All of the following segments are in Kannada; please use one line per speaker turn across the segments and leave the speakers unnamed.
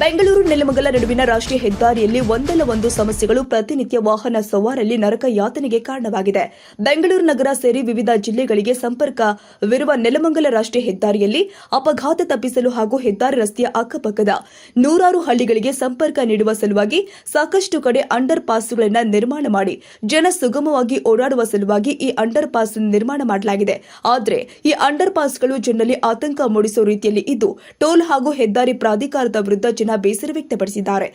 ಬೆಂಗಳೂರು ನೆಲಮಂಗಲ ನಡುವಿನ ರಾಷ್ಟ್ರೀಯ ಹೆದ್ದಾರಿಯಲ್ಲಿ ಒಂದಲ್ಲ ಒಂದು ಸಮಸ್ಯೆಗಳು ಪ್ರತಿನಿತ್ಯ ವಾಹನ ಸವಾರರಲ್ಲಿ ನರಕ ಯಾತನೆಗೆ ಕಾರಣವಾಗಿದೆ. ಬೆಂಗಳೂರು ನಗರ ಸೇರಿ ವಿವಿಧ ಜಿಲ್ಲೆಗಳಿಗೆ ಸಂಪರ್ಕವಿರುವ ನೆಲಮಂಗಲ ರಾಷ್ಟ್ರೀಯ ಹೆದ್ದಾರಿಯಲ್ಲಿ ಅಪಘಾತ ತಪ್ಪಿಸಲು ಹಾಗೂ ಹೆದ್ದಾರಿ ರಸ್ತೆಯ ಅಕ್ಕಪಕ್ಕದ ನೂರಾರು ಹಳ್ಳಿಗಳಿಗೆ ಸಂಪರ್ಕ ನೀಡುವ ಸಲುವಾಗಿ ಸಾಕಷ್ಟು ಕಡೆ ಅಂಡರ್ ಪಾಸ್ಗಳನ್ನು ನಿರ್ಮಾಣ ಮಾಡಿ ಜನ ಸುಗಮವಾಗಿ ಓಡಾಡುವ ಸಲುವಾಗಿ ಈ ಅಂಡರ್ ಪಾಸ್ ನಿರ್ಮಾಣ ಮಾಡಲಾಗಿದೆ. ಆದರೆ ಈ ಅಂಡರ್ ಪಾಸ್ಗಳು ಜನರಲ್ಲಿ ಆತಂಕ ಮೂಡಿಸುವ ರೀತಿಯಲ್ಲಿ ಇದ್ದು ಟೋಲ್ ಹಾಗೂ ಹೆದ್ದಾರಿ ಪ್ರಾಧಿಕಾರದ ವಿರುದ್ಧ ಜನ ಬೇಸರ ವ್ಯಕ್ತಪಡಿಸಿದ್ದಾರೆ.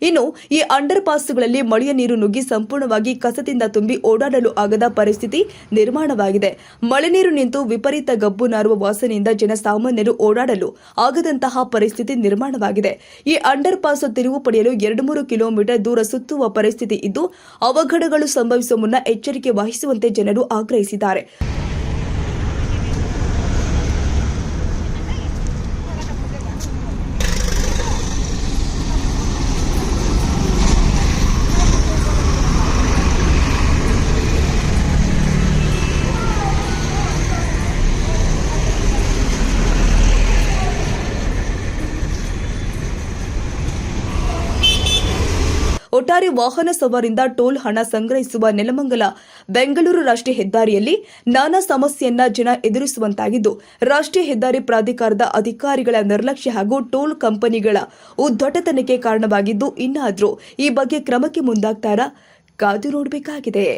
ಇನ್ನು ಈ ಅಂಡರ್ ಪಾಸ್ಗಳಲ್ಲಿ ಮಳೆಯ ನೀರು ನುಗ್ಗಿ ಸಂಪೂರ್ಣವಾಗಿ ಕಸದಿಂದ ತುಂಬಿ ಓಡಾಡಲು ಆಗದ ಪರಿಸ್ಥಿತಿ ನಿರ್ಮಾಣವಾಗಿದೆ. ಮಳೆ ನೀರು ನಿಂತು ವಿಪರೀತ ಗಬ್ಬು ನಾರುವ ವಾಸನೆಯಿಂದ ಜನಸಾಮಾನ್ಯರು ಓಡಾಡಲು ಆಗದಂತಹ ಪರಿಸ್ಥಿತಿ ನಿರ್ಮಾಣವಾಗಿದೆ. ಈ ಅಂಡರ್ ಪಾಸ್ ತಿರುವು ಪಡೆಯಲು 2-3 ಕಿಲೋಮೀಟರ್ ದೂರ ಸುತ್ತುವ ಪರಿಸ್ಥಿತಿ ಇದ್ದು ಅವಘಡಗಳು ಸಂಭವಿಸುವ ಮುನ್ನ ಎಚ್ಚರಿಕೆ ವಹಿಸುವಂತೆ ಜನರು ಆಗ್ರಹಿಸಿದ್ದಾರೆ. ಒಟ್ಟಾರೆ ವಾಹನ ಸವಾರರಿಂದ ಟೋಲ್ ಹಣ ಸಂಗ್ರಹಿಸುವ ನೆಲಮಂಗಲ ಬೆಂಗಳೂರು ರಾಷ್ಟ್ರೀಯ ಹೆದ್ದಾರಿಯಲ್ಲಿ ನಾನಾ ಸಮಸ್ಯೆಯನ್ನ ಜನ ಎದುರಿಸುವಂತಾಗಿದ್ದು ರಾಷ್ಟ್ರೀಯ ಹೆದ್ದಾರಿ ಪ್ರಾಧಿಕಾರದ ಅಧಿಕಾರಿಗಳ ನಿರ್ಲಕ್ಷ್ಯ ಹಾಗೂ ಟೋಲ್ ಕಂಪನಿಗಳ ಉದ್ದಟತನಕ್ಕೆ ಕಾರಣವಾಗಿದ್ದು ಇನ್ನಾದರೂ ಈ ಬಗ್ಗೆ ಕ್ರಮಕ್ಕೆ ಮುಂದಾಗ್ತಾರಾ ಕಾದು ನೋಡಬೇಕಾಗಿದೆ.